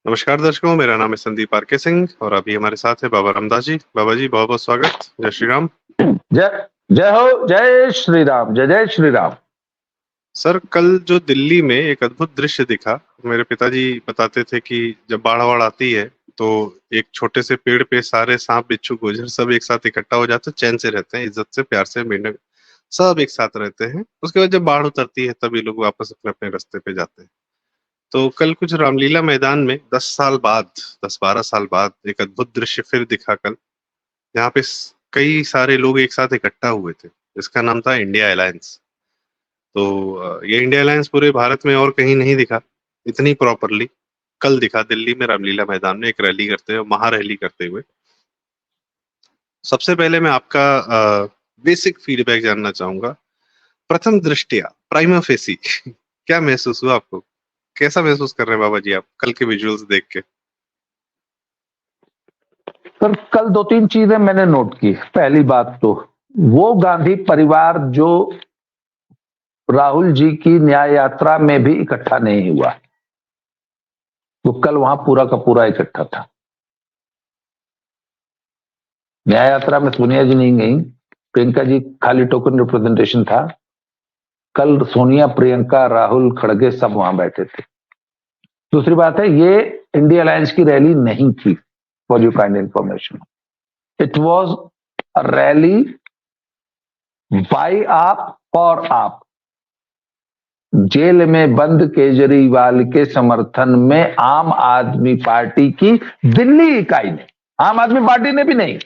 नमस्कार दर्शकों, मेरा नाम है संदीप आरके सिंह और अभी हमारे साथ है बाबा रामदास जी। बाबा जी बहुत-बहुत स्वागत। जय श्री राम। जय जय हो, जय श्री राम, जय जय श्री राम। सर, कल जो दिल्ली में एक अद्भुत दृश्य दिखा, मेरे पिताजी बताते थे कि जब बाढ़-वाढ़ आती है, तो एक छोटे से पेड़ पे सारे साँप, बिच्छू, गोजर सब एक साथ इकट्ठा हो जाते हैं, चैन से रहते हैं, इज़्ज़त से, प्यार से, मेंढक सब एक साथ रहते हैं। उसके बाद जब बाढ़ उतरती है, तब ये लोग वापस अपने-अपने रास्ते पे जाते हैं। तो कल कुछ रामलीला मैदान में 10 साल बाद, 10-12 साल बाद एक अद्भुत दृश्य फिर दिखा कल। यहाँ पे कई सारे लोग एक साथ इकट्ठा हुए थे। इसका नाम था इंडिया अलायंस। तो ये इंडिया अलायंस पूरे भारत में और कहीं नहीं दिखा इतनी प्रॉपरली। कल दिखा दिल्ली में रामलीला मैदान में एक रैली करते हुए, महारैली करते हुए। सबसे पहले मैं आपका बेसिक फीडबैक जानना चाहूंगा। प्रथम दृष्टया प्राइमा फेसी क्या महसूस हुआ आपको? कैसा महसूस कर रहे हैं बाबा जी आप कल के विजुअल्स देख के? पर कल दो तीन चीजें मैंने नोट की। पहली बात तो वो गांधी परिवार जो राहुल जी की न्याय यात्रा में भी इकट्ठा नहीं हुआ, वो कल वहां पूरा का पूरा इकट्ठा था। न्याय यात्रा में सोनिया जी नहीं गई, प्रियंका जी खाली टोकन रिप्रेजेंटेशन था। कल सोनिया, प्रियंका, राहुल, खड़गे सब वहां बैठे थे। दूसरी बात है, ये इंडिया अलायंस की रैली नहीं थी, for your kind information. It was a rally by आप फॉर आप। जेल में बंद केजरीवाल के समर्थन में आम आदमी पार्टी की दिल्ली इकाई ने, आम आदमी पार्टी ने भी नहीं,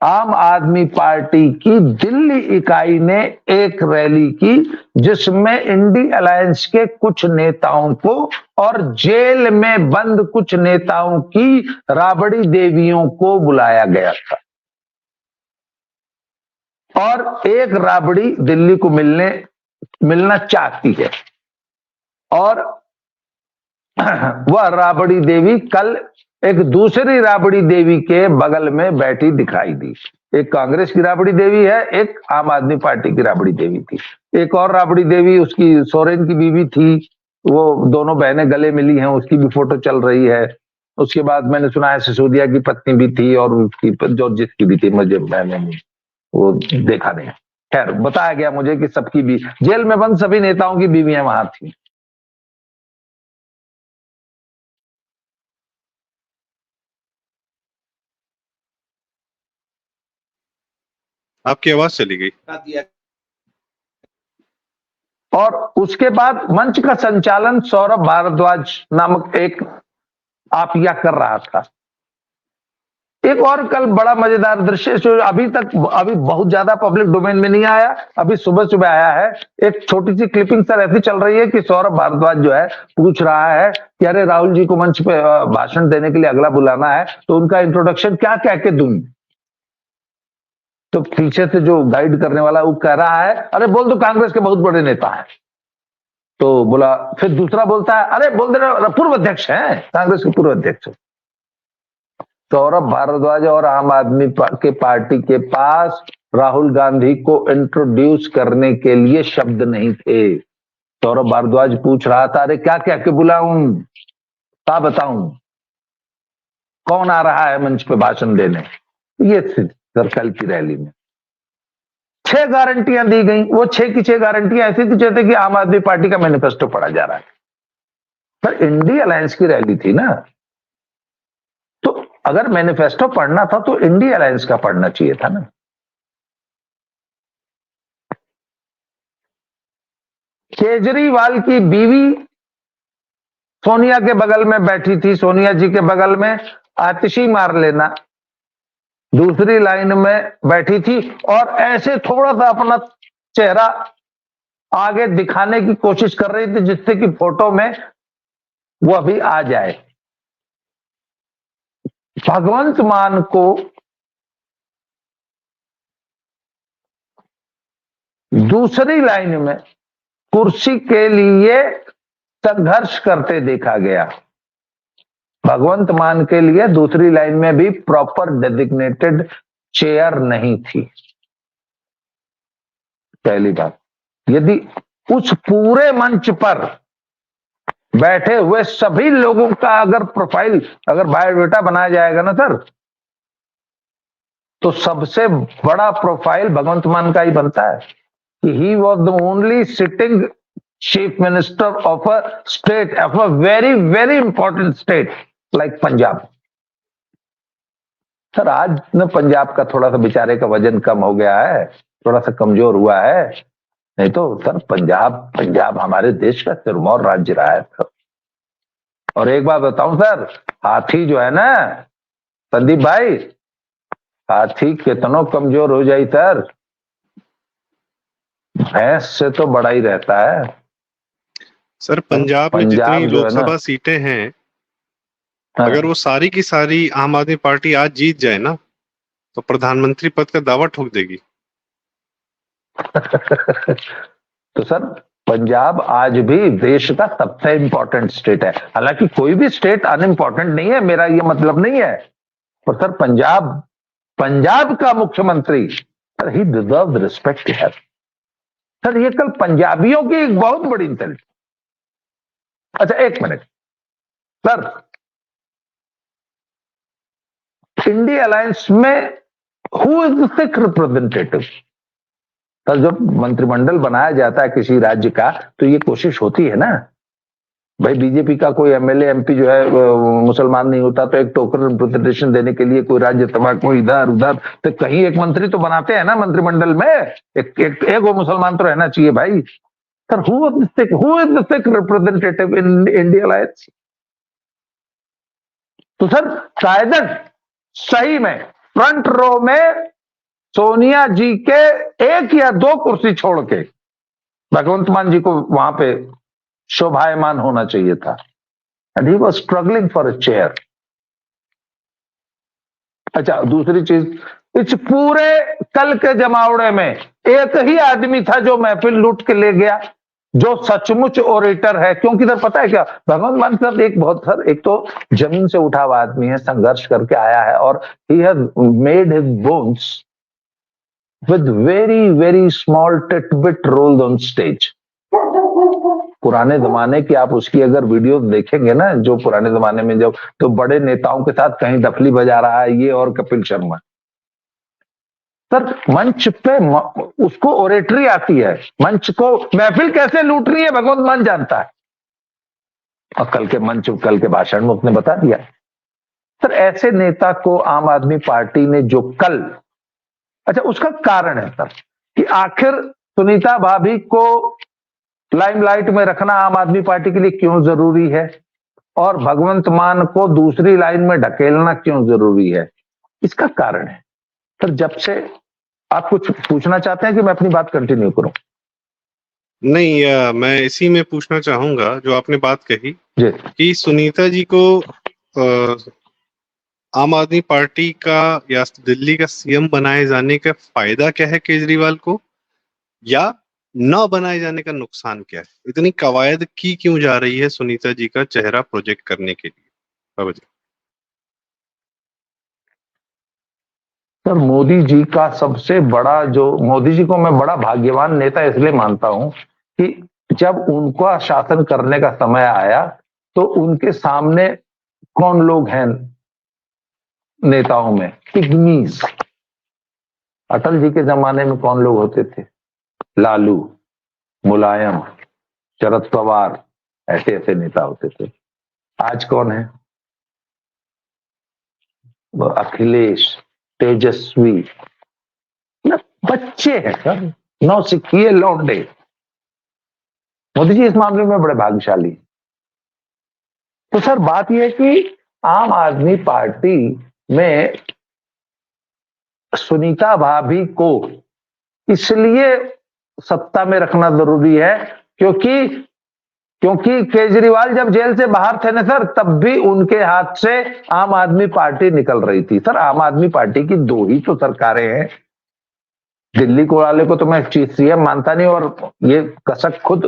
आम आदमी पार्टी की दिल्ली इकाई ने एक रैली की, जिसमें इंडी अलायंस के कुछ नेताओं को और जेल में बंद कुछ नेताओं की राबड़ी देवियों को बुलाया गया था। और एक राबड़ी दिल्ली को मिलना चाहती है, और वह राबड़ी देवी कल एक दूसरी राबड़ी देवी के बगल में बैठी दिखाई दी। एक कांग्रेस की राबड़ी देवी है, एक आम आदमी पार्टी की राबड़ी देवी थी। एक और राबड़ी देवी उसकी सोरेन की बीवी थी, वो दोनों बहनें गले मिली हैं, उसकी भी फोटो चल रही है। उसके बाद मैंने सुना है सिसोदिया की पत्नी भी थी और उसकी जो जिसकी भी थी, मुझे मैंने वो देखा नहीं। खैर, बताया गया मुझे कि सबकी भी जेल में बंद सभी नेताओं की बीवियां वहां थी। आपकी आवाज चली गई। और उसके बाद मंच का संचालन सौरभ भारद्वाज नामक एक आपिया कर रहा था। एक और कल बड़ा मजेदार दृश्य जो अभी बहुत ज्यादा पब्लिक डोमेन में नहीं आया, अभी सुबह सुबह आया है। एक छोटी सी क्लिपिंग सर ऐसी चल रही है कि सौरभ भारद्वाज जो है पूछ रहा है कि अरे राहुल जी को मंच पे भाषण देने के लिए अगला बुलाना है, तो उनका इंट्रोडक्शन क्या कह के दूं? तो पीछे से जो गाइड करने वाला वो कह रहा है, अरे बोल दो कांग्रेस के बहुत बड़े नेता हैं। तो बोला, फिर दूसरा बोलता है, अरे बोल दे पूर्व अध्यक्ष हैं, कांग्रेस के पूर्व अध्यक्ष। सौरभ भारद्वाज और आम आदमी के पार्टी के पास राहुल गांधी को इंट्रोड्यूस करने के लिए शब्द नहीं थे। सौरभ भारद्वाज पूछ रहा था, अरे क्या कह के बुलाऊं, क्या बताऊं, कौन आ रहा है मंच पे भाषण देने? ये कल की रैली में 6 गारंटियां दी गई। वो 6 की 6 गारंटियां ऐसी थी जैसे कि आम आदमी पार्टी का मैनिफेस्टो पढ़ा जा रहा है। पर इंडी अलायंस की रैली थी ना, तो अगर मैनिफेस्टो पढ़ना था तो इंडी अलायंस का पढ़ना चाहिए था ना। केजरीवाल की बीवी सोनिया के बगल में बैठी थी, सोनिया जी के बगल में आतिशी मार लेना दूसरी लाइन में बैठी थी, और ऐसे थोड़ा सा अपना चेहरा आगे दिखाने की कोशिश कर रही थी जिससे कि फोटो में वो अभी आ जाए। भगवंत मान को दूसरी लाइन में कुर्सी के लिए संघर्ष करते देखा गया। भगवंत मान के लिए दूसरी लाइन में भी प्रॉपर डेजिग्नेटेड चेयर नहीं थी। पहली बात, यदि उस पूरे मंच पर बैठे हुए सभी लोगों का अगर प्रोफाइल, अगर बायोडाटा बनाया जाएगा ना सर, तो सबसे बड़ा प्रोफाइल भगवंत मान का ही बनता है कि he was the only sitting chief minister of a state, of a very very important state like Punjab. Sir आज न पंजाब का थोड़ा सा बेचारे का वजन कम हो गया है, थोड़ा सा कमजोर हुआ है, नहीं तो सर पंजाब हमारे देश का सिरमौर राज्य रहा है सर। और एक बात बताऊं सर, हाथी जो है ना संदीप भाई, हाथी कितना कमजोर हो जाए सर, भैंस से तो बड़ा ही रहता है। सर पंजाब में जितनी पंजाब जो है ना, लोकसभा सीटें हैं, हाँ। अगर वो सारी की सारी आम आदमी पार्टी आज जीत जाए ना, तो प्रधानमंत्री पद का दावा ठोक देगी। तो सर पंजाब आज भी देश का सबसे इंपॉर्टेंट स्टेट है, हालांकि कोई भी स्टेट अनइम्पॉर्टेंट नहीं है, मेरा ये मतलब नहीं है, पर सर पंजाब का मुख्यमंत्री, सर ही डिजर्व रिस्पेक्ट है सर। ये कल पंजाबियों की एक बहुत बड़ी इंटेलिजेंस। अच्छा एक मिनट सर, इंडिया अलायंस में who is the Sikh representative? Sir जब मंत्रिमंडल बनाया जाता है किसी राज्य का, तो ये कोशिश होती है ना भाई, बीजेपी का कोई एमएलए एमपी जो है मुसलमान नहीं होता, तो एक टोकन रिप्रेजेंटेशन देने के लिए कोई राज्यसभा को इधर उधर, तो कहीं एक मंत्री तो बनाते हैं ना मंत्रिमंडल में, एक वो मुसलमान तो रहना चाहिए भाई। Sir who is the Sikh representative in India alliance? तो सर शायद सही में फ्रंट रो में सोनिया जी के एक या दो कुर्सी छोड़ के भगवंत मान जी को वहां पे शोभायमान होना चाहिए था, and he was struggling for a chair. अच्छा दूसरी चीज, इस पूरे कल के जमावड़े में एक ही आदमी था जो महफिल लूट के ले गया, जो सचमुच ओरेटर है। क्योंकि सर पता है क्या, भगवंत मान सर एक तो जमीन से उठा हुआ आदमी है, संघर्ष करके आया है, और he has made his bones with very very small tidbit roles on stage। पुराने जमाने की आप उसकी अगर वीडियो देखेंगे ना, जो पुराने जमाने में जब तो बड़े नेताओं के साथ कहीं दफली बजा रहा है ये और कपिल शर्मा, सर मंच पे उसको ओरेटरी आती है, मंच को महफिल कैसे लूटनी है भगवंत मान जानता है, और कल के भाषण में उसने बता दिया। सर ऐसे नेता को आम आदमी पार्टी ने जो कल, अच्छा उसका कारण है सर कि आखिर सुनीता भाभी को लाइमलाइट में रखना आम आदमी पार्टी के लिए क्यों जरूरी है, और भगवंत मान को दूसरी लाइन में ढकेलना क्यों जरूरी है, इसका कारण है सर। जब से आप कुछ पूछना चाहते हैं कि मैं अपनी बात कंटिन्यू करूं? नहीं, मैं इसी में पूछना चाहूंगा जो आपने बात कही जी कि सुनीता जी को आम आदमी पार्टी का या दिल्ली का सीएम बनाए जाने का फायदा क्या है केजरीवाल को, या न बनाए जाने का नुकसान क्या है? इतनी कवायद की क्यों जा रही है सुनीता जी का चेहरा प्रोजेक्ट करने के लिए? सर मोदी जी का सबसे बड़ा जो, मोदी जी को मैं बड़ा भाग्यवान नेता इसलिए मानता हूं कि जब उनका शासन करने का समय आया तो उनके सामने कौन लोग हैं नेताओं में? पिग्मीज। अटल जी के जमाने में कौन लोग होते थे? लालू, मुलायम, शरद पवार, ऐसे ऐसे नेता होते थे। आज कौन है? अखिलेश, तेजस्वी, बच्चे हैं सर, नौसिखिए लौंडे। मोदी जी इस मामले में बड़े भाग्यशाली। तो सर बात यह है कि आम आदमी पार्टी में सुनीता भाभी को इसलिए सत्ता में रखना जरूरी है क्योंकि केजरीवाल जब जेल से बाहर थे ना सर, तब भी उनके हाथ से आम आदमी पार्टी निकल रही थी। सर आम आदमी पार्टी की दो ही तो सरकारें हैं, दिल्ली को वाले को तो मैं चीफ सीएम मानता नहीं, और ये कसक खुद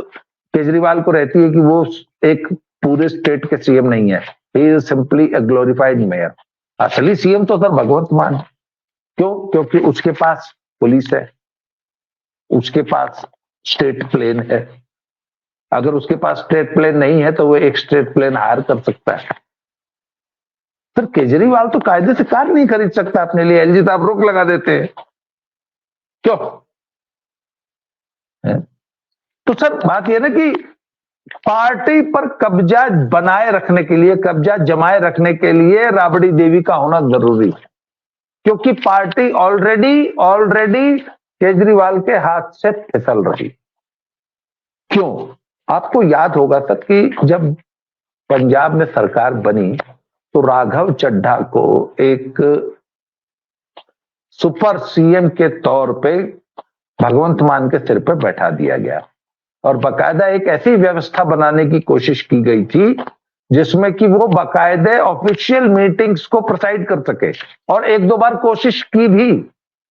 केजरीवाल को रहती है कि वो एक पूरे स्टेट के सीएम नहीं है, he is simply a glorified mayor. असली सीएम तो सर भगवंत मान। क्यों? क्योंकि उसके पास पुलिस है, उसके पास स्टेट प्लेन है, अगर उसके पास स्टेट प्लेन नहीं है तो वो एक स्टेट प्लेन हायर कर सकता है। सर केजरीवाल तो कायदे से कार नहीं खरीद सकता अपने लिए, एलजी साहब रोक लगा देते हैं, क्यों है? तो सर बात यह ना कि पार्टी पर कब्जा बनाए रखने के लिए, कब्जा जमाए रखने के लिए राबड़ी देवी का होना जरूरी है, क्योंकि पार्टी ऑलरेडी केजरीवाल के हाथ से फिसल रही। क्यों? आपको याद होगा सर कि जब पंजाब में सरकार बनी तो राघव चड्ढा को एक सुपर सीएम के तौर पे भगवंत मान के सिर पे बैठा दिया गया और बकायदा एक ऐसी व्यवस्था बनाने की कोशिश की गई थी जिसमें कि वो बाकायदे ऑफिशियल मीटिंग्स को प्रिसाइड कर सके, और एक दो बार कोशिश की भी।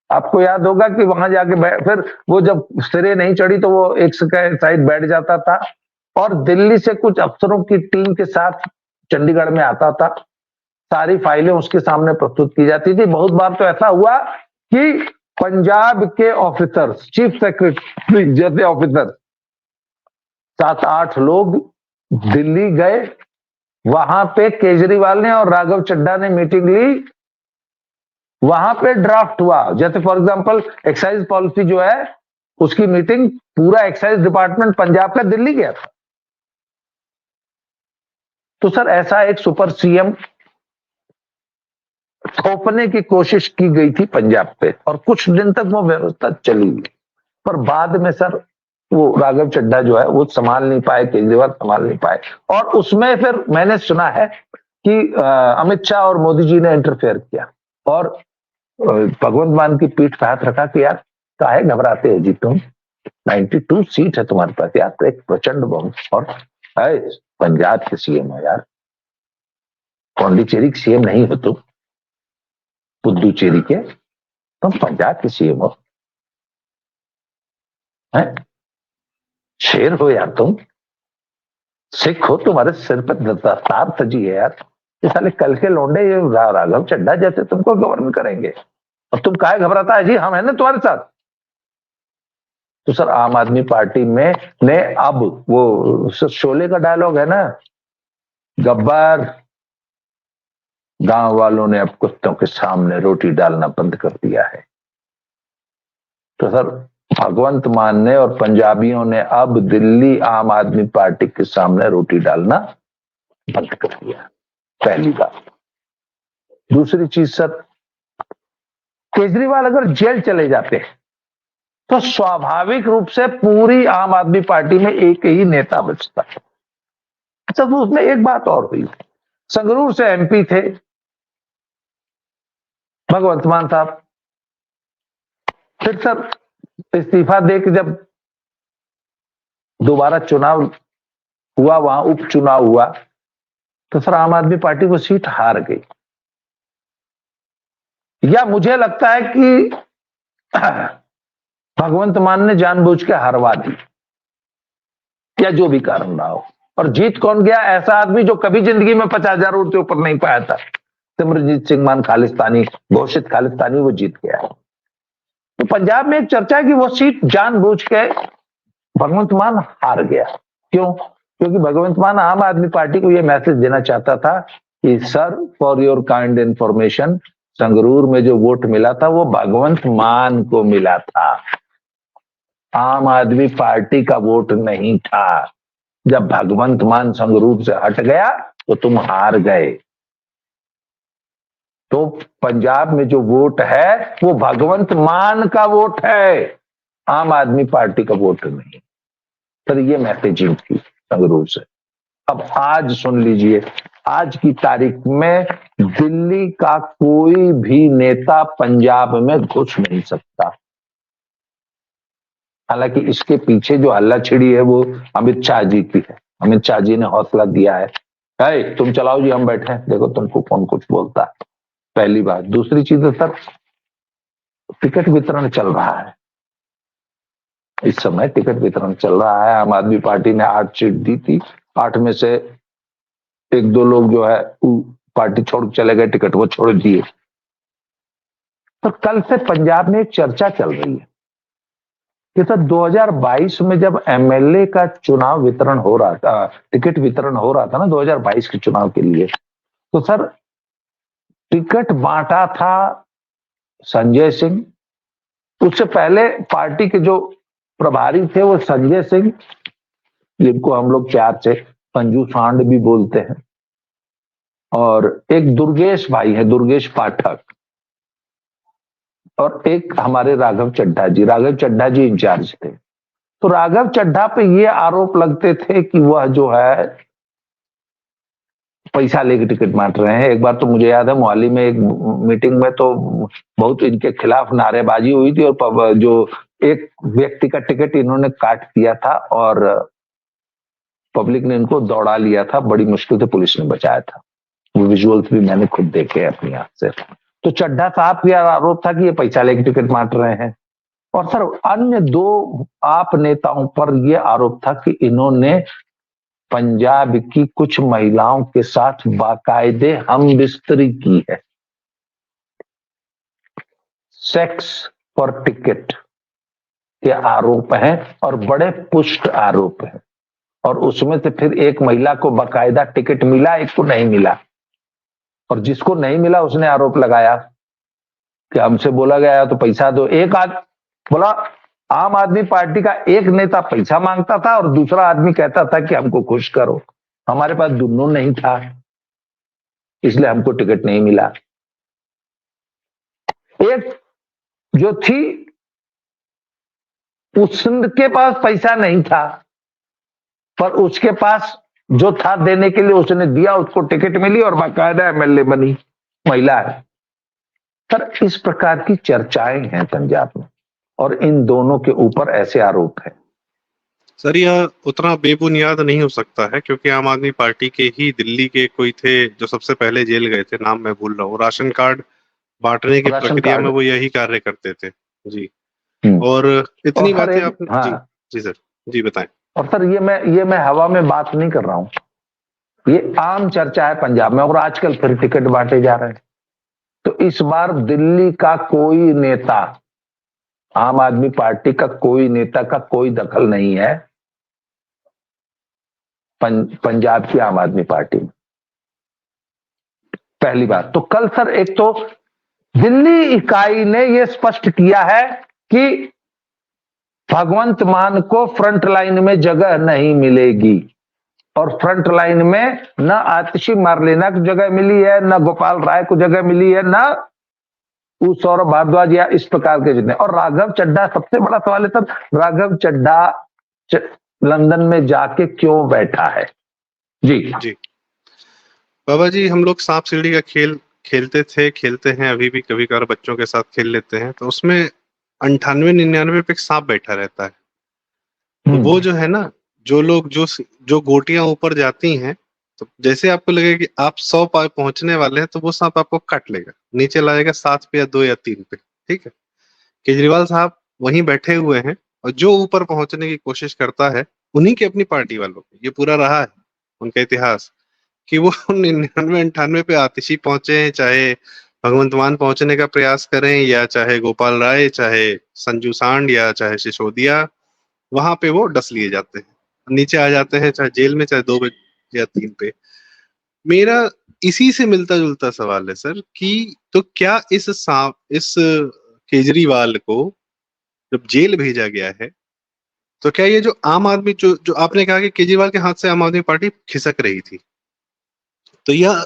आपको याद होगा कि वहां जाके फिर वो जब सिरे नहीं चढ़ी तो वो एक साइड बैठ जाता था और दिल्ली से कुछ अफसरों की टीम के साथ चंडीगढ़ में आता था, सारी फाइलें उसके सामने प्रस्तुत की जाती थी। बहुत बार तो ऐसा हुआ कि पंजाब के ऑफिसर्स, चीफ सेक्रेटरी जैसे ऑफिसर 7-8 लोग दिल्ली गए, वहां पे केजरीवाल ने और राघव चड्ढा ने मीटिंग ली, वहां पे ड्राफ्ट हुआ। जैसे फॉर एग्जांपल एक्साइज पॉलिसी जो है उसकी मीटिंग पूरा एक्साइज डिपार्टमेंट पंजाब का दिल्ली गया था। तो सर ऐसा एक सुपर सीएम थोपने की कोशिश की गई थी पंजाब पे और कुछ दिन तक वो व्यवस्था चली, पर बाद में सर वो राघव चड्ढा जो है वो संभाल नहीं पाए, केजरीवाल संभाल नहीं पाए, और उसमें फिर मैंने सुना है कि अमित शाह और मोदी जी ने इंटरफेयर किया और भगवंत मान की पीठ पे हाथ रखा कि यार काहे घबराते हो जी तुम, 92 सीट है तुम्हारे पास यार, तो एक प्रचंड बहुमत, और पंजाब के सीएम हो यार, पौंडीचेरी के सीएम नहीं हो तुम, पुदुचेरी के, तुम पंजाब के सीएम हो, शेर हो यार तुम, सिख हो, तुम्हारे सिर पर दस्तार सजी है यार, ये साले कल के लौंडे ये राघव चड्ढा जैसे तुमको गवर्न करेंगे और तुम काहे घबराता है जी, हम है ना तुम्हारे साथ। तो सर आम आदमी पार्टी में ने अब वो शोले का डायलॉग है ना, गब्बर, गांव वालों ने अब कुत्तों के सामने रोटी डालना बंद कर दिया है। तो सर भगवंत मान ने और पंजाबियों ने अब दिल्ली आम आदमी पार्टी के सामने रोटी डालना बंद कर दिया, पहली बात। दूसरी चीज सर, केजरीवाल अगर जेल चले जाते तो स्वाभाविक रूप से पूरी आम आदमी पार्टी में एक ही नेता बचता। अच्छा, तो उसमें एक बात और हुई, संगरूर से एमपी थे भगवंत मान साहब, फिर सर इस्तीफा देकर जब दोबारा चुनाव हुआ, वहां उपचुनाव हुआ, तो सर आम आदमी पार्टी वो सीट हार गई। या मुझे लगता है कि भगवंत मान ने जानबूझ के हरवा दी, या जो भी कारण रहा हो। और जीत कौन गया? ऐसा आदमी जो कभी जिंदगी में 50,000 वोट के ऊपर नहीं पाया था, सिमरजीत सिंह मान, खालिस्तानी, घोषित खालिस्तानी, वो जीत गया। तो पंजाब में एक चर्चा है कि वो सीट जानबूझ के भगवंत मान हार गया। क्यों? क्योंकि भगवंत मान आम आदमी पार्टी को यह मैसेज देना चाहता था कि sir, for your kind information, Sangrur में जो वोट मिला था वो भगवंत मान को मिला था, आम आदमी पार्टी का वोट नहीं था। जब भगवंत मान संगरूर से हट गया तो तुम हार गए। तो पंजाब में जो वोट है वो भगवंत मान का वोट है, आम आदमी पार्टी का वोट नहीं। सर ये मैसेजिंग थी संगरूर से। अब आज सुन लीजिए, आज की तारीख में दिल्ली का कोई भी नेता पंजाब में घुस नहीं सकता। हालांकि इसके पीछे जो हल्ला छिड़ी है वो अमित शाह जी की है। अमित शाह जी ने हौसला दिया है, तुम चलाओ जी, हम बैठे हैं, देखो तुमको कौन कुछ बोलता है, पहली बात। दूसरी चीज है सर, टिकट वितरण चल रहा है, इस समय टिकट वितरण चल रहा है। आम आदमी पार्टी ने 8 सीट दी थी, 8 में से 1-2 लोग जो है पार्टी छोड़ चले गए, टिकट वो छोड़ दिए। तो कल से पंजाब में एक चर्चा चल रही है कि सर 2022 में जब एमएलए का चुनाव वितरण हो रहा था, टिकट वितरण हो रहा था ना 2022 के चुनाव के लिए, तो सर टिकट बांटा था संजय सिंह। उससे पहले पार्टी के जो प्रभारी थे वो संजय सिंह, जिनको हम लोग प्यार से पंजू सांड भी बोलते हैं, और एक दुर्गेश भाई है, दुर्गेश पाठक, और एक हमारे राघव चड्ढा जी इंचार्ज थे। तो राघव चड्ढा पे ये आरोप लगते थे कि वह जो है पैसा लेके टिकट बांट रहे हैं। एक बार तो मुझे याद है मोहाली में एक मीटिंग में तो बहुत इनके खिलाफ नारेबाजी हुई थी, और जो एक व्यक्ति का टिकट इन्होंने काट दिया था और पब्लिक ने इनको दौड़ा लिया था, बड़ी मुश्किल से पुलिस ने बचाया था। वो विजुअल्स भी मैंने खुद देखे अपनी आंख से। तो चड्ढा साहब का आरोप था कि ये पैसा लेके टिकट बांट रहे हैं। और सर अन्य दो आप नेताओं पर यह आरोप था कि इन्होंने पंजाब की कुछ महिलाओं के साथ बाकायदे हम बिस्तरी की है, सेक्स फॉर टिकट के आरोप हैं, और बड़े पुष्ट आरोप हैं। और उसमें से फिर एक महिला को बाकायदा टिकट मिला, एक को नहीं मिला, और जिसको नहीं मिला उसने आरोप लगाया कि हमसे बोला गया तो पैसा दो। एक बोला आम आदमी पार्टी का एक नेता पैसा मांगता था और दूसरा आदमी कहता था कि हमको खुश करो। हमारे पास दोनों नहीं था, इसलिए हमको टिकट नहीं मिला। एक जो थी उसके पास पैसा नहीं था, पर उसके पास जो था देने के लिए उसने दिया, उसको टिकट मिली और बाकायदा एमएलए बनी, महिला है। सर इस प्रकार की चर्चाएं हैं पंजाब में, और इन दोनों के ऊपर ऐसे आरोप है। सर यह उतना बेबुनियाद नहीं हो सकता है, क्योंकि आम आदमी पार्टी के ही दिल्ली के कोई थे जो सबसे पहले जेल गए थे, नाम मैं भूल रहा हूँ, राशन कार्ड बांटने की प्रक्रिया में वो यही कार्य करते थे जी। और इतनी बातें आपने हाँ, जी सर जी बताएं। और सर ये मैं हवा में बात नहीं कर रहा हूं, ये आम चर्चा है पंजाब में, और आजकल फिर टिकट बांटे जा रहे हैं। तो इस बार दिल्ली का कोई नेता, आम आदमी पार्टी का कोई नेता का कोई दखल नहीं है पंजाब की आम आदमी पार्टी में, पहली बात। तो कल सर एक तो दिल्ली इकाई ने यह स्पष्ट किया है कि भगवंत मान को फ्रंट लाइन में जगह नहीं मिलेगी, और फ्रंट लाइन में न आतिशी मारलेना को जगह मिली है, न गोपाल राय को जगह मिली है, न सौरभ भारद्वाज या इस प्रकार के जितने। और राघव चड्ढा, सबसे बड़ा सवाल है सर, राघव चड्ढा लंदन में जाके क्यों बैठा है? जी जी बाबा जी, हम लोग सांप सीढ़ी का खेल खेलते हैं अभी भी, कभी कभार बच्चों के साथ खेल लेते हैं, तो उसमें 98-99 पे एक सांप बैठा रहता है। तो वो जो है ना, जो लोग जो गोटियां ऊपर जाती हैं, तो जैसे आपको लगे कि आप 100 पे पहुंचने वाले हैं, तो वो सांप आपको काट लेगा, नीचे लाएगा 7 पे या 2 या 3 पे। ठीक है, केजरीवाल साहब वहीं बैठे हुए हैं, और जो ऊपर पहुंचने की कोशिश करता है उन्हीं के अपनी पार्टी वालों को, ये पूरा रहा है उनका इतिहास कि वो 99-98 पे आतिशी पहुंचे, चाहे भगवंत मान पहुंचने का प्रयास करें, या चाहे गोपाल राय, चाहे संजू सांड, या चाहे सिसोदिया, वहां पे वो डस लिए जाते हैं, नीचे आ जाते हैं, चाहे जेल में, चाहे 2 पे या 3 पे। मेरा इसी से मिलता जुलता सवाल है सर कि तो क्या इस केजरीवाल को जब जेल भेजा गया है, तो क्या ये जो आम आदमी जो आपने कहा कि केजरीवाल के हाथ से आम आदमी पार्टी खिसक रही थी, तो यह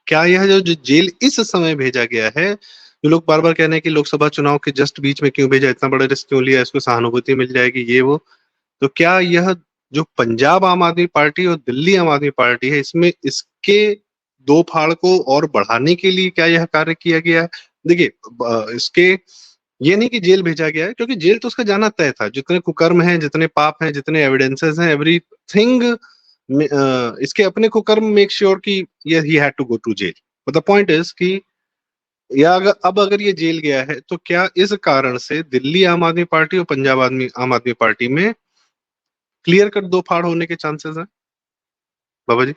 जो जेल इस समय भेजा गया है, जो लोग बार बार कह रहे हैं कि लोकसभा चुनाव के जस्ट बीच में क्यों भेजा, इतना बड़ा रिस्क क्यों लिया, इसको सहानुभूति मिल जाएगी ये वो, तो क्या यह जो पंजाब आम आदमी पार्टी और दिल्ली आम आदमी पार्टी है, इसमें इसके दो फाड़ को और बढ़ाने के लिए क्या यह कार्य किया गया है? देखिए इसके ये नहीं कि जेल भेजा गया है, क्योंकि जेल तो उसका जाना तय था, जितने कुकर्म हैं, जितने पाप हैं, जितने एविडेंसेस हैं, एवरीथिंग, इसके अपने कुकर्म मेक श्योर कि he had to go to jail. But the point is कि या अगर ये जेल गया है, तो क्या इस कारण से दिल्ली आम आदमी पार्टी और पंजाब आम आदमी पार्टी में क्लियर कट दो फाड़ होने के चांसेस हैं बाबा जी?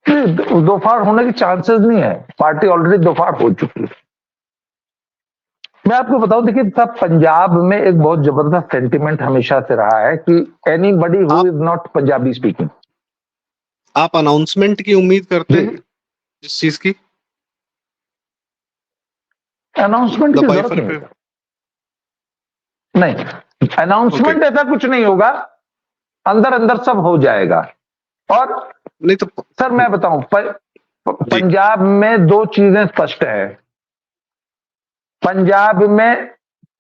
दो फाड़ होने के चांसेस नहीं है, पार्टी ऑलरेडी दो फाड़ हो चुकी है। मैं आपको बताऊं, देखिए साहब, पंजाब में एक बहुत जबरदस्त सेंटिमेंट हमेशा से रहा है कि anybody who is not Punjabi speaking. आप अनाउंसमेंट की उम्मीद करते हैं इस चीज की? अनाउंसमेंट की जरूरत बाइफर नहीं पे है। नहीं, अनाउंसमेंट ऐसा कुछ नहीं होगा, अंदर अंदर सब हो जाएगा। और नहीं तो सर मैं बताऊं, पंजाब में दो चीजें स्पष्ट है। पंजाब में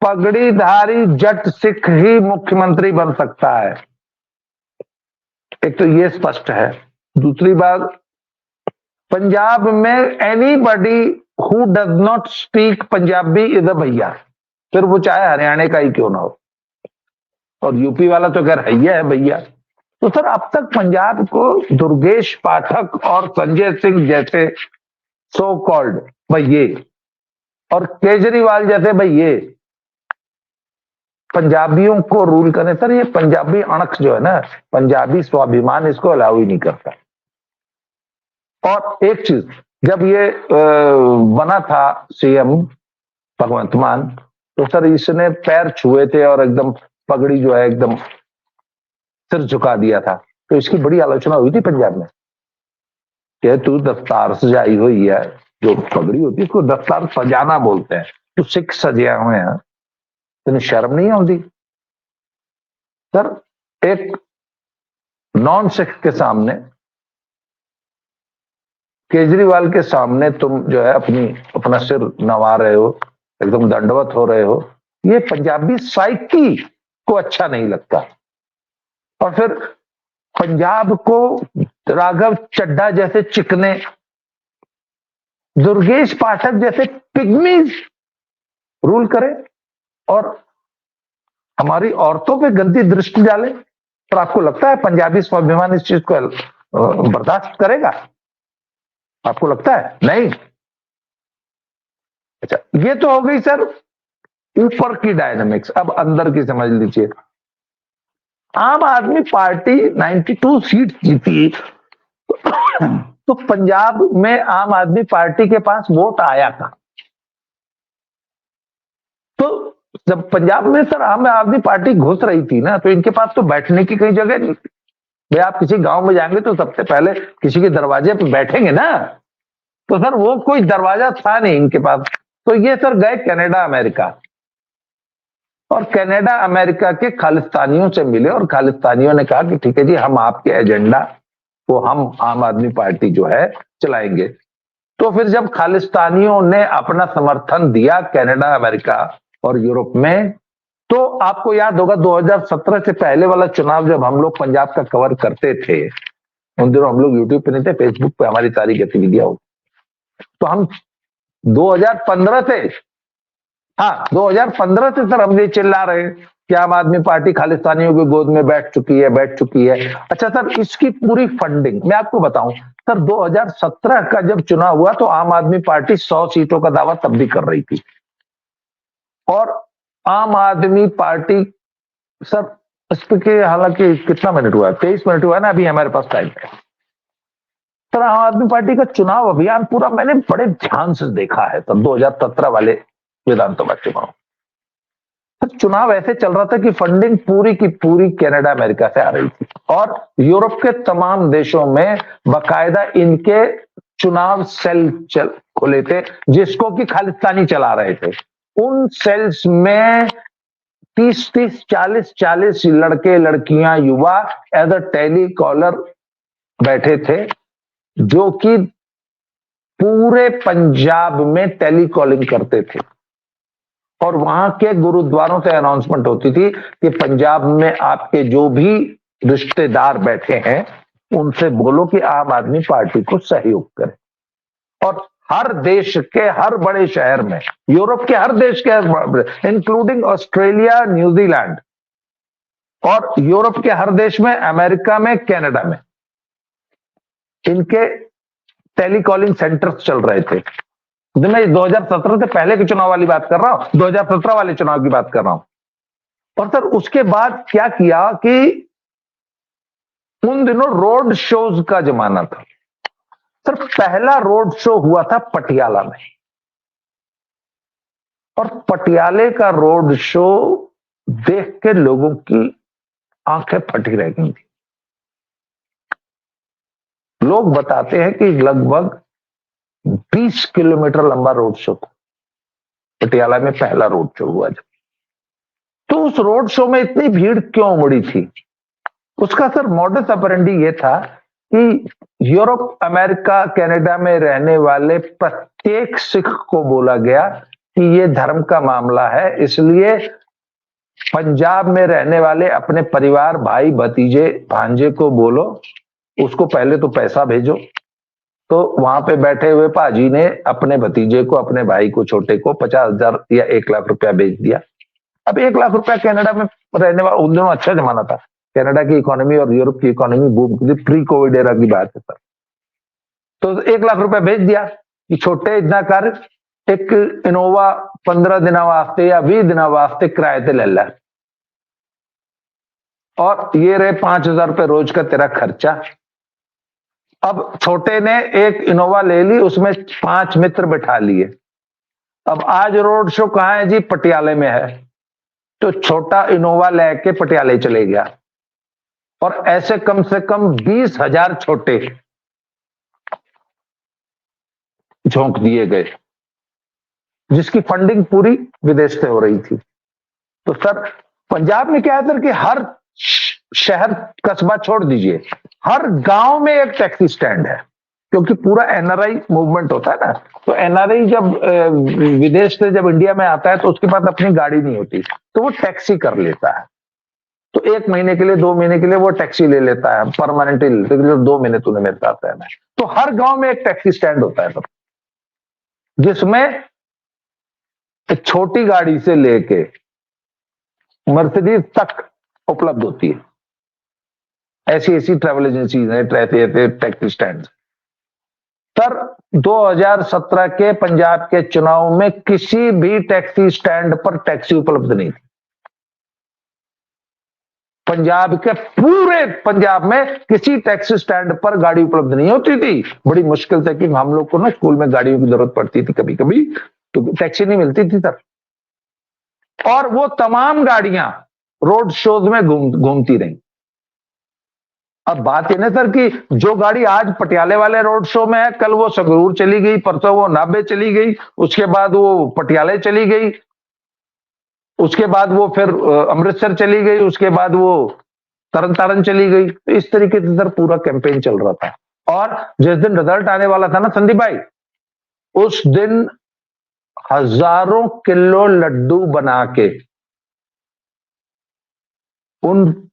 पगड़ीधारी जट सिख ही मुख्यमंत्री बन सकता है, एक तो ये स्पष्ट है। दूसरी बात, पंजाब में anybody who does not speak Punjabi is a भैया, फिर वो चाहे हरियाणा का ही क्यों ना हो। और यूपी वाला तो खैर हैया है भैया। तो सर अब तक पंजाब को दुर्गेश पाठक और संजय सिंह जैसे सो कॉल्ड भैये और केजरीवाल जैसे भैये पंजाबियों को रूल करें, सर ये पंजाबी अणख जो है ना, पंजाबी स्वाभिमान, इसको अलाउ ही नहीं करता। और एक चीज, जब ये बना था सीएम भगवंत मान, तो सर इसने पैर छुए थे और एकदम पगड़ी जो है एकदम सिर झुका दिया था। तो इसकी बड़ी आलोचना हुई थी पंजाब में कि तू दस्तार सजाई हुई है, जो पगड़ी होती है उसको दस्तार सजाना बोलते हैं, तू सिख सजिया हुए हैं, तेन शर्म नहीं आती? सर एक नॉन सिख के सामने, केजरीवाल के सामने तुम जो है अपना सिर नवा रहे हो, एकदम दंडवत हो रहे हो, ये पंजाबी साइकी को अच्छा नहीं लगता। और फिर पंजाब को राघव चड्ढा जैसे चिकने, दुर्गेश पाठक जैसे पिग्मीज रूल करे और हमारी औरतों पे गंदी दृष्टि डाले, तो आपको लगता है पंजाबी स्वाभिमान इस चीज को बर्दाश्त करेगा? आपको लगता है? नहीं। अच्छा, ये तो हो गई सर ऊपर की डायनामिक्स। अब अंदर की समझ लीजिए। आम आदमी पार्टी 92 सीट जीती, तो पंजाब में आम आदमी पार्टी के पास वोट आया था। तो जब पंजाब में सर आम आदमी पार्टी घुस रही थी ना, तो इनके पास तो बैठने की कई जगह नहीं। भाई आप किसी गांव में जाएंगे तो सबसे पहले किसी के दरवाजे पे बैठेंगे ना, तो सर वो कोई दरवाजा था नहीं इनके पास। तो ये सर गए कनाडा अमेरिका, और कनाडा अमेरिका के खालिस्तानियों से मिले, और खालिस्तानियों ने कहा कि ठीक है जी, हम आपके एजेंडा को हम आम आदमी पार्टी जो है चलाएंगे। तो फिर जब खालिस्तानियों ने अपना समर्थन दिया कनाडा, अमेरिका और यूरोप में, तो आपको याद होगा 2017 से पहले वाला चुनाव जब हम लोग पंजाब का कवर करते थे, उन दिनों हम लोग यूट्यूब पे नहीं थे, फेसबुक पे हमारी सारी गतिविधियां होती, तो हम 2015 से, हाँ 2015 से सर हम ये चिल्ला रहे हैं कि आम आदमी पार्टी खालिस्तानियों की गोद में बैठ चुकी है। अच्छा सर, इसकी पूरी फंडिंग मैं आपको बताऊं सर, 2017 का जब चुनाव हुआ तो आम आदमी पार्टी 100 सीटों का दावा तब भी कर रही थी, और आम आदमी पार्टी सर इस पे हालांकि कितना मिनट हुआ है, 23 मिनट हुआ है ना अभी हमारे पास टाइम है। सर आम आदमी पार्टी का चुनाव अभियान पूरा मैंने बड़े ध्यान से देखा है तब 2017 वाले विधानसभा चुनाव। चुनाव ऐसे चल रहा था कि फंडिंग पूरी की पूरी कनाडा अमेरिका से आ रही थी, और यूरोप के तमाम देशों में बकायदा इनके चुनाव सेल खुले थे, जिसको कि खालिस्तानी चला रहे थे। उन सेल्स में 30-30, 40-40 लड़के लड़कियां युवा एज अ टेलीकॉलर बैठे थे, जो कि पूरे पंजाब में टेलीकॉलिंग करते थे, और वहां के गुरुद्वारों से अनाउंसमेंट होती थी कि पंजाब में आपके जो भी रिश्तेदार बैठे हैं उनसे बोलो कि आम आदमी पार्टी को सहयोग करें। और हर देश के हर बड़े शहर में, यूरोप के हर देश के इंक्लूडिंग ऑस्ट्रेलिया, न्यूजीलैंड, और यूरोप के हर देश में, अमेरिका में, कनाडा में इनके टेलीकॉलिंग सेंटर्स चल रहे थे। मैं 2017 से पहले के चुनाव वाली बात कर रहा हूं, 2017 वाले चुनाव की बात कर रहा हूं। और सर उसके बाद क्या किया कि उन दिनों रोड शोज का जमाना था। सर पहला रोड शो हुआ था पटियाला में, और पटियाले का रोड शो देख के लोगों की आंखें फटी रह गई थी। लोग बताते हैं कि लगभग 20 किलोमीटर लंबा रोड शो था। पटियाला में पहला रोड शो हुआ जब, तो उस रोड शो में इतनी भीड़ क्यों उमड़ी थी? उसका सर मॉडस ऑपरेंडी ये था कि यूरोप, अमेरिका, कनाडा में रहने वाले प्रत्येक सिख को बोला गया कि ये धर्म का मामला है, इसलिए पंजाब में रहने वाले अपने परिवार, भाई, भतीजे, भांजे को बोलो, उसको पहले तो पैसा भेजो। तो वहां पे बैठे हुए पाजी ने अपने भतीजे को, अपने भाई को, छोटे को 50,000 या 1 लाख रुपया भेज दिया। अब 1 लाख रुपया कनाडा में रहने वाला, उन दिनों अच्छा जमाना था, कनाडा की इकोनॉमी और यूरोप की इकोनॉमी बूम की थी, प्री कोविड एरा की बात है सर। तो 1 लाख रुपया भेज दिया कि छोटे इतना कर, एक इनोवा 15 दिन वास्ते या 20 दिन वास्ते किराए ते ले ला, और ये रहे 5,000 रुपये रोज का तेरा खर्चा। अब छोटे ने एक इनोवा ले ली, उसमें 5 मित्र बिठा लिए। अब आज रोड शो कहाँ है जी? पटियाले में है। तो छोटा इनोवा लेके पटियाले चले गया, और ऐसे कम से कम 20,000 छोटे झोंक दिए गए, जिसकी फंडिंग पूरी विदेश से हो रही थी। तो सर पंजाब में क्या है सर कि हर शहर, कस्बा छोड़ दीजिए, हर गांव में एक टैक्सी स्टैंड है, क्योंकि पूरा एनआरआई मूवमेंट होता है ना। तो एनआरआई जब विदेश से जब इंडिया में आता है तो उसके पास अपनी गाड़ी नहीं होती, तो वो टैक्सी कर लेता है। तो 1 महीने के लिए, 2 महीने के लिए वो टैक्सी ले लेता है, परमानेंटली 2 महीने तूने मेरे साथ रहना है। तो हर गांव में एक टैक्सी स्टैंड होता है सब, जिसमें एक छोटी गाड़ी से लेके मर्सिडीज तक उपलब्ध होती है। ऐसी ऐसी ट्रैवल एजेंसीज हैं, टैक्सी स्टैंड। सर 2017 के पंजाब के चुनाव में किसी भी टैक्सी स्टैंड पर टैक्सी उपलब्ध नहीं थी। पंजाब के पूरे पंजाब में किसी टैक्सी स्टैंड पर गाड़ी उपलब्ध नहीं होती थी। बड़ी मुश्किल से कि हम लोग को ना स्कूल में गाड़ियों की जरूरत पड़ती थी कभी कभी, तो टैक्सी नहीं मिलती थी सर। और वो तमाम गाड़ियां रोड शोज में घूमती रही। अब बात यह ना सर कि जो गाड़ी आज पटियाले वाले रोड शो में है, कल वो संगरूर चली गई, परसों वो नाभे चली गई, उसके बाद वो पटियाले चली गई, उसके बाद वो फिर अमृतसर चली गई, उसके बाद वो तरन तारण चली गई। तो इस तरीके से सर पूरा कैंपेन चल रहा था। और जिस दिन रिजल्ट आने वाला था ना संदीप भाई, उस दिन हजारों किलो लड्डू बना के उन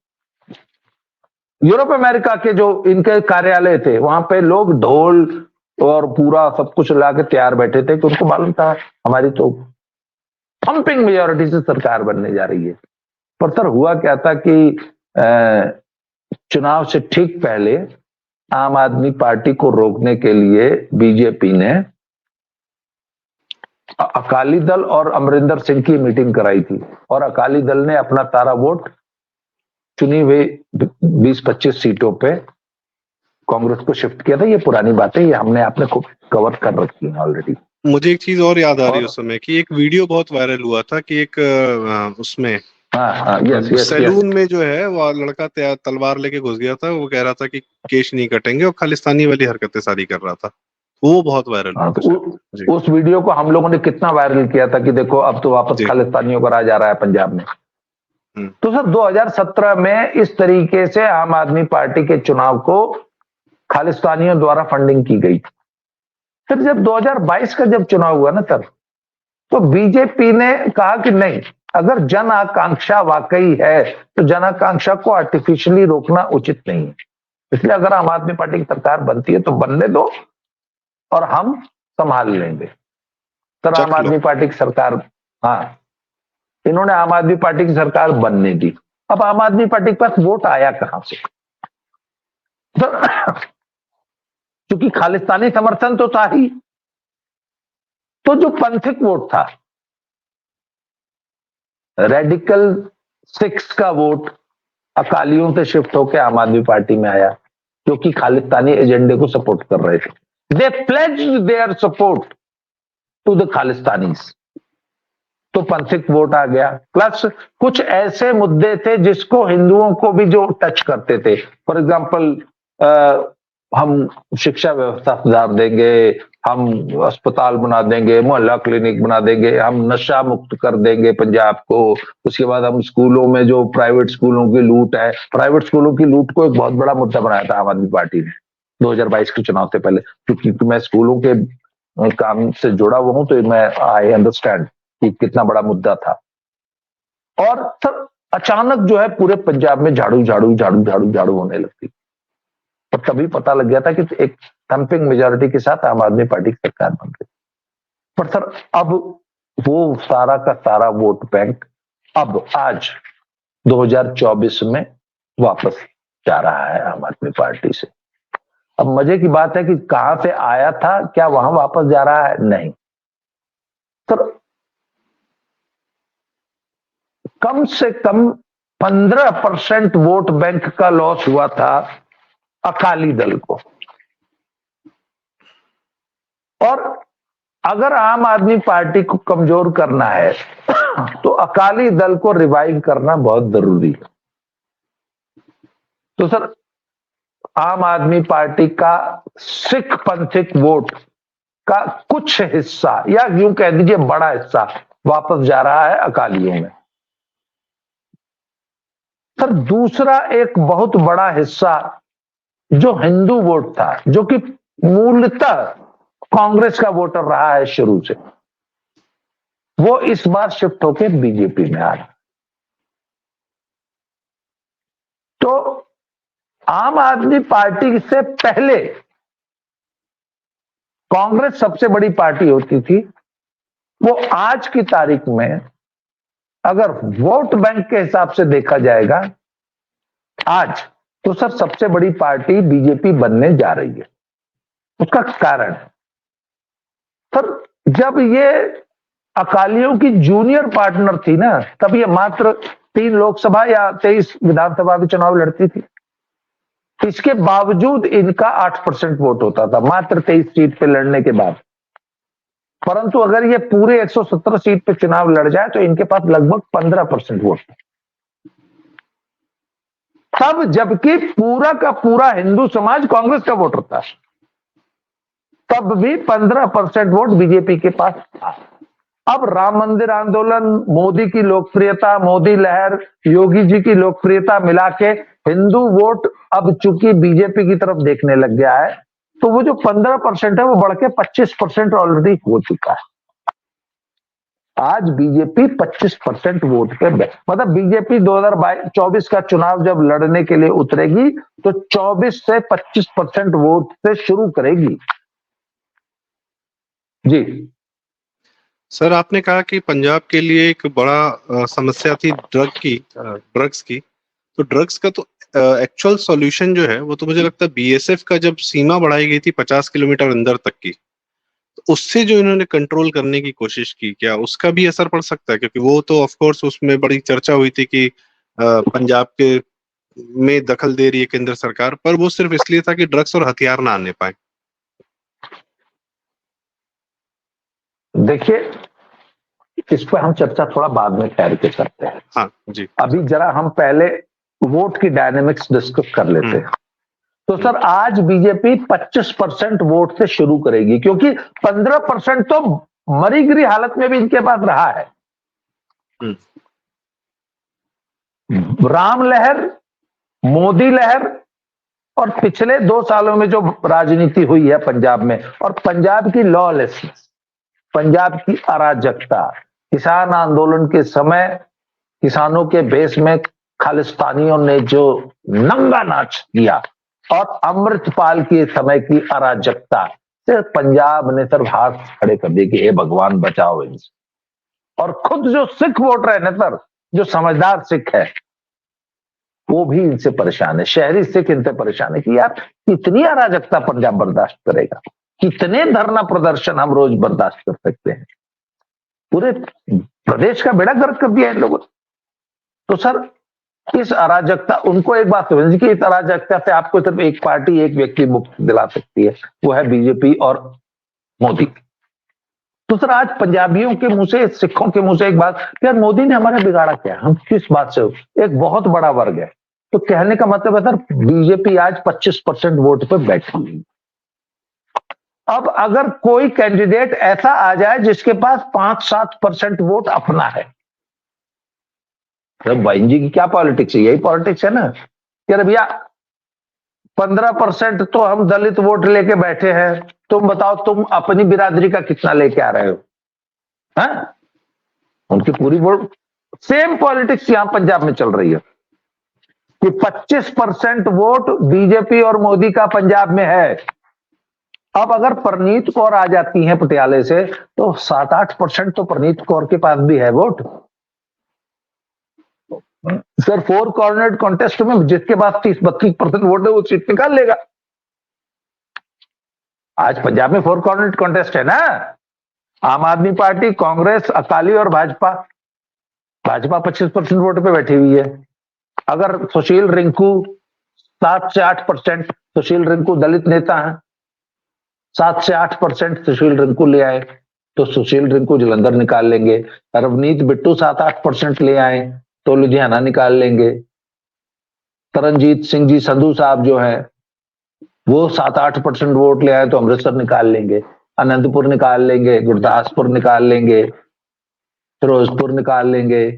यूरोप अमेरिका के जो इनके कार्यालय थे, वहां पे लोग ढोल और पूरा सब कुछ ला के तैयार बैठे थे, कि उनको मालूम था हमारी तो थम्पिंग मेजॉरिटी से सरकार बनने जा रही है। पर सर हुआ क्या था कि चुनाव से ठीक पहले आम आदमी पार्टी को रोकने के लिए बीजेपी ने अकाली दल और अमरिंदर सिंह की मीटिंग कराई थी, और अकाली दल ने अपना तारा वोट चुनी हुई 20-25 सीटों पे कांग्रेस को शिफ्ट किया था। ये पुरानी बात है, ये हमने आपने खूब कवर कर रखी है ऑलरेडी। मुझे एक चीज और याद आ रही है उस समय की, एक वीडियो बहुत वायरल हुआ था कि एक उसमें सैलून में जो है वो लड़का तलवार लेके घुस गया था, वो कह रहा था कि केश नहीं कटेंगे, और खालिस्तानी वाली हरकतें सारी कर रहा था। वो बहुत वायरल हुआ था। उस वीडियो को हम लोगों ने कितना वायरल किया था कि देखो अब तो वापस खालिस्तानियों का राज आ रहा है पंजाब में। तो सर 2017 में इस तरीके से आम आदमी पार्टी के चुनाव को खालिस्तानियों द्वारा फंडिंग की गई। फिर जब 2022 का जब चुनाव हुआ ना सर, तो बीजेपी ने कहा कि नहीं, अगर जन आकांक्षा वाकई है तो जन आकांक्षा को आर्टिफिशियली रोकना उचित नहीं है, इसलिए अगर आम आदमी पार्टी की सरकार बनती है तो बनने दो और हम संभाल लेंगे। सर आम आदमी पार्टी की सरकार, हाँ, इन्होंने आम आदमी पार्टी की सरकार बनने दी। अब आम आदमी पार्टी के पास वोट आया कहां से? क्योंकि खालिस्तानी समर्थन तो था ही, तो जो पंथिक वोट था, रेडिकल 6 का वोट अकालियों से शिफ्ट होकर आम आदमी पार्टी में आया, क्योंकि खालिस्तानी एजेंडे को सपोर्ट कर रहे थे। They pledged their support to the खालिस्तानीज। तो पंथिक वोट आ गया, प्लस कुछ ऐसे मुद्दे थे जिसको हिंदुओं को भी जो टच करते थे। फॉर एग्जाम्पल हम शिक्षा व्यवस्था सुधार देंगे, हम अस्पताल बना देंगे, मोहल्ला क्लिनिक बना देंगे, हम नशा मुक्त कर देंगे पंजाब को। उसके बाद हम स्कूलों में जो प्राइवेट स्कूलों की लूट है, प्राइवेट स्कूलों की लूट को एक बहुत बड़ा मुद्दा बनाया था आम आदमी पार्टी ने 2022 के चुनाव से पहले, क्योंकि मैं स्कूलों के काम से जुड़ा हुआ हूं तो मैं आई अंडरस्टैंड कि कितना बड़ा मुद्दा था। और सर अचानक जो है पूरे पंजाब में झाड़ू झाड़ू झाड़ू झाड़ू झाड़ू होने लगती, और तभी पता लग गया था कि एक थम्पिंग मेजॉरिटी के साथ आम आदमी पार्टी की सरकार बन गई। पर सर अब वो सारा का सारा वोट बैंक अब आज 2024 में वापस जा रहा है आम आदमी पार्टी से। अब मजे की बात है कि कहां से आया था, क्या वहां वापस जा रहा है? नहीं सर, कम से कम 15% वोट बैंक का लॉस हुआ था अकाली दल को। और अगर आम आदमी पार्टी को कमजोर करना है तो अकाली दल को रिवाइव करना बहुत जरूरी है। तो सर आम आदमी पार्टी का सिख पंथिक वोट का कुछ हिस्सा, या यूं कह दीजिए बड़ा हिस्सा, वापस जा रहा है अकालियों में। सर दूसरा एक बहुत बड़ा हिस्सा जो हिंदू वोट था, जो कि मूलतः कांग्रेस का वोटर रहा है शुरू से, वो इस बार शिफ्ट होकर बीजेपी में आ रहा। तो आम आदमी पार्टी से पहले कांग्रेस सबसे बड़ी पार्टी होती थी, वो आज की तारीख में अगर वोट बैंक के हिसाब से देखा जाएगा आज, तो सर सबसे बड़ी पार्टी बीजेपी बनने जा रही है। उसका कारण सर, जब ये अकालियों की जूनियर पार्टनर थी ना, तब ये मात्र 3 लोकसभा या 23 विधानसभा के चुनाव लड़ती थी। इसके बावजूद इनका 8% वोट होता था मात्र 23 सीट पे लड़ने के बाद। परंतु अगर ये पूरे 117 सीट पे चुनाव लड़ जाए तो इनके पास लगभग 15% वोट, तब जबकि पूरा का पूरा हिंदू समाज कांग्रेस का वोटर था, तब भी 15% वोट बीजेपी के पास था। अब राम मंदिर आंदोलन, मोदी की लोकप्रियता, मोदी लहर, योगी जी की लोकप्रियता मिला के हिंदू वोट अब चूंकि बीजेपी की तरफ देखने लग गया है, तो वो जो 15% है वो बढ़ के 25% ऑलरेडी हो चुका है। आज बीजेपी 25% वोट पे, मतलब बीजेपी 2024 का चुनाव जब लड़ने के लिए उतरेगी तो 24 से 25% वोट से शुरू करेगी। जी सर, आपने कहा कि पंजाब के लिए एक बड़ा समस्या थी ड्रग्स की। तो ड्रग्स का तो एक्चुअल सॉल्यूशन जो है वो तो मुझे लगता है बीएसएफ का जब सीमा बढ़ाई गई थी 50 किलोमीटर अंदर तक की, तो उससे जो इन्होंने कंट्रोल करने की कोशिश की, क्या उसका भी असर पड़ सकता है? क्योंकि वो तो ऑफ कोर्स उसमें बड़ी चर्चा हुई थी कि पंजाब के में दखल दे रही है केंद्र सरकार, पर वो सिर्फ इसलिए था कि ड्रग्स और हथियार ना आने पाए। देखिए, इस पर हम चर्चा थोड़ा बाद में ठहर के करते हैं। हाँ जी। अभी जरा हम पहले वोट की डायनेमिक्स डिस्कस कर लेते हैं। तो सर आज बीजेपी 25% वोट से शुरू करेगी, क्योंकि 15% तो मरी गिरी हालत में भी इनके पास रहा है। राम लहर, मोदी लहर और पिछले 2 सालों में जो राजनीति हुई है पंजाब में, और पंजाब की लॉलेसनेस, पंजाब की अराजकता, किसान आंदोलन के समय किसानों के बेस में खालिस्तानियों ने जो नंगा नाच किया, और अमृतपाल के समय की अराजकता से पंजाब ने सर हाथ खड़े कर दिए कि हे भगवान बचाओ इनसे। और खुद जो सिख वोटर है ना सर, जो समझदार सिख है, वो भी इनसे परेशान है। शहरी सिख इनसे परेशान है कि यार कितनी अराजकता पंजाब बर्दाश्त करेगा, कितने धरना प्रदर्शन हम रोज बर्दाश्त कर सकते हैं। पूरे प्रदेश का बेड़ा गर्क कर दिया इन लोगों ने। तो सर इस अराजकता, उनको एक बात समझिए कि इस अराजकता से आपको सिर्फ एक पार्टी, एक व्यक्ति मुक्ति दिला सकती है, वो है बीजेपी और मोदी। तो सर आज पंजाबियों के मुंह से, सिखों के मुंह से एक बात, यार मोदी ने हमारा बिगाड़ा क्या, हम किस बात से, एक बहुत बड़ा वर्ग है, तो कहने का मतलब है सर बीजेपी आज 25% वोट पे बैठी हुई। अब अगर कोई कैंडिडेट ऐसा आ जाए जिसके पास 5-7% वोट अपना है, तो भाई जी की क्या पॉलिटिक्स है, यही पॉलिटिक्स है ना कि अरे भैया 15% तो हम दलित वोट लेके बैठे हैं, तुम बताओ तुम अपनी बिरादरी का कितना लेके आ रहे हो, हाँ? उनकी पूरी वोट, सेम पॉलिटिक्स यहां पंजाब में चल रही है कि 25% वोट बीजेपी और मोदी का पंजाब में है। अब अगर परनीत कौर आ जाती है पटियाले से, तो 7-8% तो परनीत कौर के पास भी है वोट। सर 4 कॉर्नर्ड कॉन्टेस्ट में जिसके पास 30-32% वोट है वो सीट निकाल लेगा। आज पंजाब में 4 कॉर्नर्ड कॉन्टेस्ट है ना, आम आदमी पार्टी, कांग्रेस, अकाली और भाजपा। भाजपा 25% वोट पे बैठी हुई है। अगर सुशील रिंकू 7 से 8%, सुशील रिंकू दलित नेता है, 7 से 8% सुशील रिंकू ले आए तो सुशील रिंकू जलंधर निकाल लेंगे। रवनीत बिट्टू 7-8% ले आए तो लुधियाना निकाल लेंगे। तरनजीत सिंह जी संधू साहब जो है वो 7-8% वोट ले आए तो अमृतसर निकाल लेंगे, अनंतपुर निकाल लेंगे, गुरदासपुर निकाल लेंगे, फिरोजपुर निकाल लेंगे।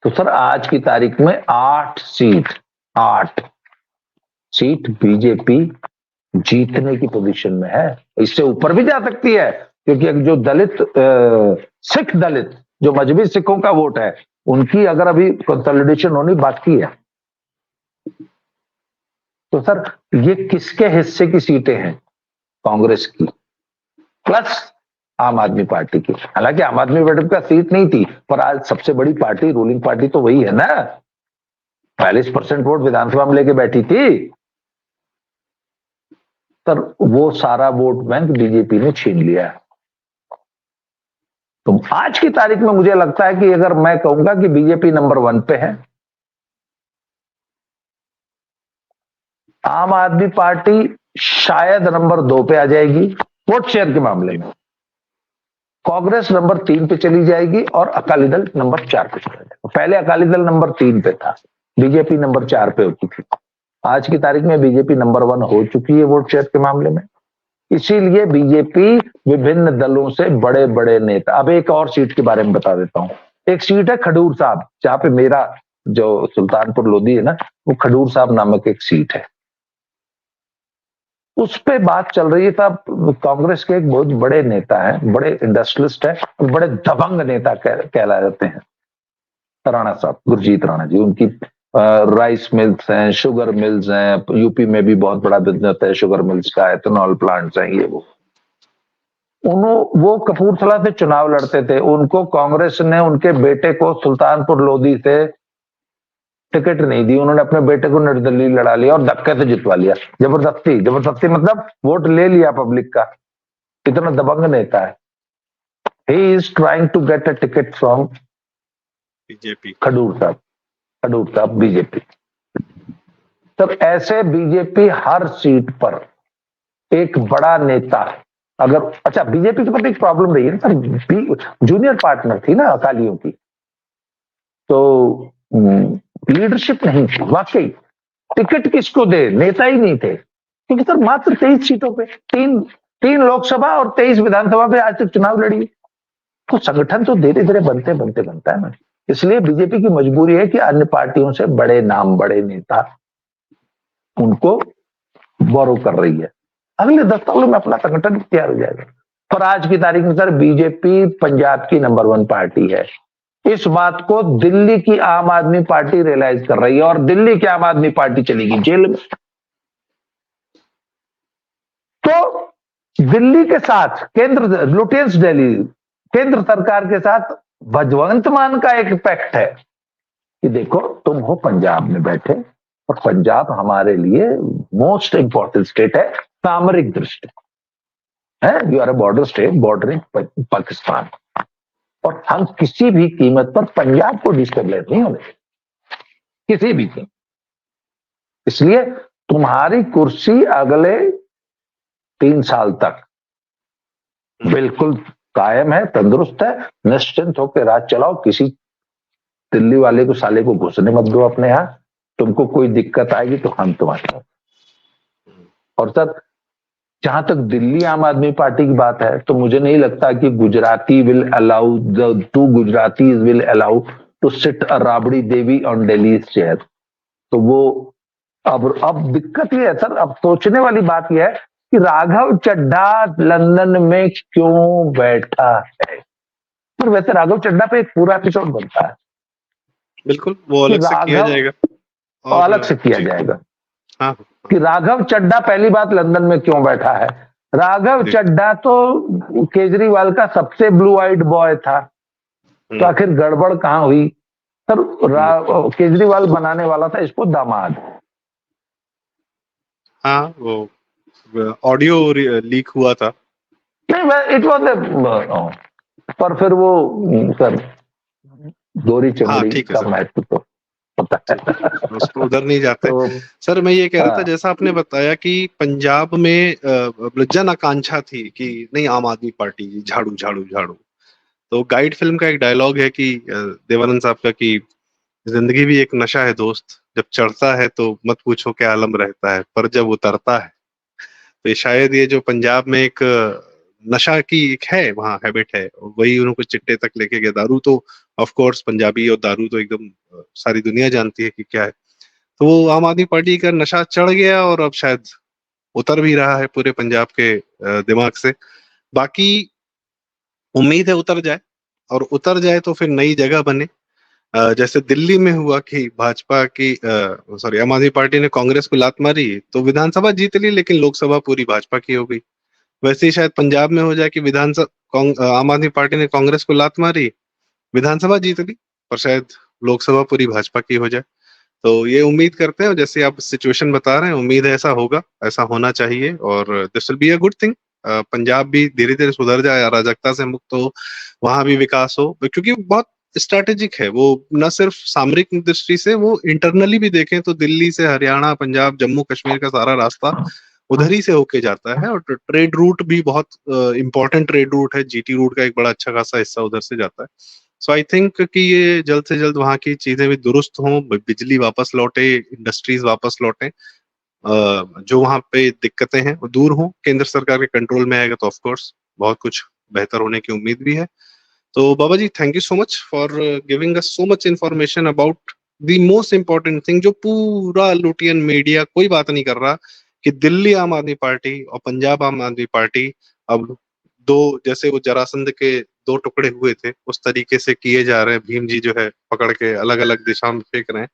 तो सर आज की तारीख में 8 सीट बीजेपी जीतने की पोजीशन में है। इससे ऊपर भी जा सकती है क्योंकि जो दलित सिख दलित जो मजहबी सिखों का वोट है उनकी अगर अभी कंसोलिडेशन होनी बाकी है। तो सर ये किसके हिस्से की सीटें हैं? कांग्रेस की प्लस आम आदमी पार्टी की। हालांकि आम आदमी पार्टी का सीट नहीं थी, पर आज सबसे बड़ी पार्टी, रूलिंग पार्टी तो वही है ना, 42% वोट विधानसभा में लेके बैठी थी। सर वो सारा वोट बैंक बीजेपी ने छीन लिया है। तो आज की तारीख में मुझे लगता है कि अगर मैं कहूंगा कि बीजेपी नंबर 1 पे है, आम आदमी पार्टी शायद नंबर 2 पे आ जाएगी वोट शेयर के मामले में, कांग्रेस नंबर 3 पे चली जाएगी और अकाली दल नंबर 4 पे चला जाएगा। पहले अकाली दल नंबर 3 पे था, बीजेपी नंबर 4 पे होती थी। आज की तारीख में बीजेपी नंबर 1 हो चुकी है वोट शेयर के मामले में। इसीलिए बीजेपी विभिन्न दलों से बड़े बड़े नेता, अब एक और सीट के बारे में बता देता हूं। एक सीट है खडूर साहब, जहां पे मेरा जो सुल्तानपुर लोधी है ना, वो खडूर साहब नामक एक सीट है। उस पे बात चल रही है। साहब कांग्रेस के एक बहुत बड़े नेता हैं, बड़े इंडस्ट्रियलिस्ट हैं, बड़े दबंग नेता कहला जाते हैं, राणा साहब, गुरजीत राणा जी। उनकी राइस मिल्स हैं, शुगर मिल्स हैं, यूपी में भी बहुत बड़ा बिजनेस है शुगर मिल्स का, एथेनॉल प्लांट्स हैं ये वो कपूरथला से चुनाव लड़ते थे। उनको कांग्रेस ने उनके बेटे को सुल्तानपुर लोधी से टिकट नहीं दी, उन्होंने अपने बेटे को निर्दलीय लड़ा लिया और धक्के से जितवा लिया, जबरदस्ती मतलब वोट ले लिया पब्लिक का। इतना दबंग नेता है। He is trying to get a ticket from BJP, Khadoor Sahib BJP. तब ऐसे बीजेपी हर सीट पर एक बड़ा नेता अगर, अच्छा बीजेपी के पास एक प्रॉब्लम रही है ना सर, जूनियर पार्टनर थी ना अकालियों की, तो लीडरशिप नहीं थी। वाकई टिकट किसको दे, नेता ही नहीं थे, क्योंकि सर मात्र 23 सीटों पे, तीन लोकसभा और 23 विधानसभा पे आज तक चुनाव लड़ी। तो संगठन तो धीरे धीरे बनता है ना। इसलिए बीजेपी की मजबूरी है कि अन्य पार्टियों से बड़े नाम, बड़े नेता उनको बोरो कर रही है। अगले 10 सालों में अपना संगठन तैयार हो जाएगा। पर आज की तारीख में सर बीजेपी पंजाब की नंबर 1 पार्टी है। इस बात को दिल्ली की आम आदमी पार्टी रियलाइज कर रही है और दिल्ली की आम आदमी पार्टी चलेगी जेल में। तो दिल्ली के साथ केंद्र, लुटेंस दिल्ली, केंद्र सरकार के साथ भगवंत मान का एक पैक्ट है कि देखो तुम हो पंजाब में बैठे और पंजाब हमारे लिए मोस्ट इंपॉर्टेंट स्टेट है सामरिक दृष्टि है, you are a border state bordering Pakistan, और हम किसी भी कीमत पर पंजाब को डिस्टेबलाइज नहीं होने, किसी भी कीमत। इसलिए तुम्हारी कुर्सी अगले 3 साल तक बिल्कुल कायम है, तंदुरुस्त है, निश्चिंत होकर राज चलाओ, किसी दिल्ली वाले को साले को घुसने मत दो अपने यहाँ। तुमको कोई दिक्कत आएगी तो हम तुम्हारे साथ। और सर, जहां तक दिल्ली आम आदमी पार्टी की बात है, तो मुझे नहीं लगता कि Gujarati will allow the to Gujaratis will allow to sit a Rabri Devi on Delhi chair. तो वो अब दिक्कत ये है सर, अब सोचने वाली बात यह है कि राघव चड्ढा लंदन में क्यों बैठा है। पर वैसे राघव चड्ढा पे एक पूरा एपिसोड बनता है। बिल्कुल, वो अलग से किया जाएगा, और अलग से किया जाएगा। हाँ, कि राघव चड्ढा पहली बात लंदन में क्यों बैठा है। राघव चड्ढा तो केजरीवाल का सबसे ब्लू आइड बॉय था, तो आखिर गड़बड़ कहां हुई सर। केजरीवाल बनाने वाला था इसको दामाद। हाँ, वो ऑडियो लीक हुआ था। नहीं, इट वॉज, पर फिर वो सर गोरी चमड़ी का महत्व तो पता है, उसको उधर नहीं जाते। तो सर मैं ये कह रहा था, जैसा आपने बताया कि पंजाब में जन आकांक्षा थी कि नहीं आम आदमी पार्टी झाड़ू झाड़ू झाड़ू। तो गाइड फिल्म का एक डायलॉग है कि देवानंद साहब का कि जिंदगी भी एक नशा है दोस्त, जब चढ़ता है तो मत पूछो क्या आलम रहता है, पर जब उतरता है। तो शायद ये जो पंजाब में एक नशा की एक है, वहाँ हैबिट है, वही उनको चिट्टे तक लेके गया। दारू तो ऑफ कोर्स पंजाबी और दारू तो एकदम सारी दुनिया जानती है कि क्या है। तो वो आम आदमी पार्टी का नशा चढ़ गया और अब शायद उतर भी रहा है पूरे पंजाब के दिमाग से। बाकी उम्मीद है उतर जाए, और उतर जाए तो फिर नई जगह बने। जैसे दिल्ली में हुआ कि भाजपा की सॉरी आम आदमी पार्टी ने कांग्रेस को लात मारी तो विधानसभा जीत ली, लेकिन लोकसभा पूरी भाजपा की हो गई। वैसे ही शायद पंजाब में हो जाए कि विधानसभा आम आदमी पार्टी ने कांग्रेस को लात मारी, विधानसभा जीत ली, पर शायद लोकसभा पूरी भाजपा की हो जाए। तो ये उम्मीद करते हैं, जैसे आप सिचुएशन बता रहे हैं, उम्मीद है ऐसा होगा, ऐसा होना चाहिए, और this will be a good thing. Punjab भी धीरे धीरे सुधर जाए, अराजकता से मुक्त हो, वहां भी विकास हो, क्योंकि बहुत स्ट्रैटेजिक है वो। न सिर्फ सामरिक दृष्टि से, वो इंटरनली भी देखें तो दिल्ली से हरियाणा, पंजाब, जम्मू कश्मीर का सारा रास्ता उधर ही से होके जाता है, और ट्रेड रूट भी बहुत इंपॉर्टेंट ट्रेड रूट है। जीटी रूट का एक बड़ा अच्छा खासा हिस्सा उधर से जाता है। सो आई थिंक कि ये जल्द से जल्द वहाँ की चीजें भी दुरुस्त हों, बिजली वापस लौटे, इंडस्ट्रीज वापस लौटे, जो वहाँ पे दिक्कतें हैं वो दूर हों, केंद्र सरकार के कंट्रोल में आएगा तो ऑफ कोर्स बहुत कुछ बेहतर होने की उम्मीद भी है। तो बाबा जी, thank you so much for giving us so much information about the most important thing, जो पूरा लुटियन मीडिया कोई बात नहीं कर रहा, कि दिल्ली आम आदमी पार्टी और पंजाब आम आदमी पार्टी अब दो, जैसे वो जरासंध के दो टुकड़े हुए थे, उस तरीके से किए जा रहे हैं। भीम जी जो है पकड़ के अलग अलग दिशा में फेंक रहे हैं।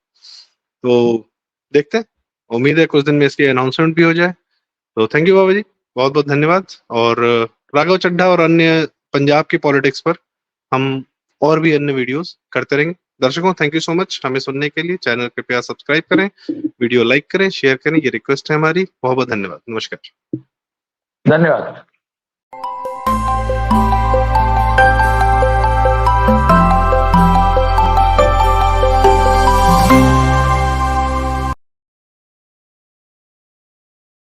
तो देखते हैं, उम्मीद है कुछ दिन में इसकी अनाउंसमेंट भी हो जाए। तो थैंक यू बाबा जी, बहुत बहुत धन्यवाद। और राघव चड्ढा और अन्य पंजाब की पॉलिटिक्स पर हम और भी अन्य वीडियोस करते रहेंगे। दर्शकों, थैंक यू सो मच हमें सुनने के लिए। चैनल कृपया सब्सक्राइब करें, वीडियो लाइक करें, शेयर करें, ये रिक्वेस्ट है हमारी। बहुत बहुत धन्यवाद। नमस्कार। धन्यवाद।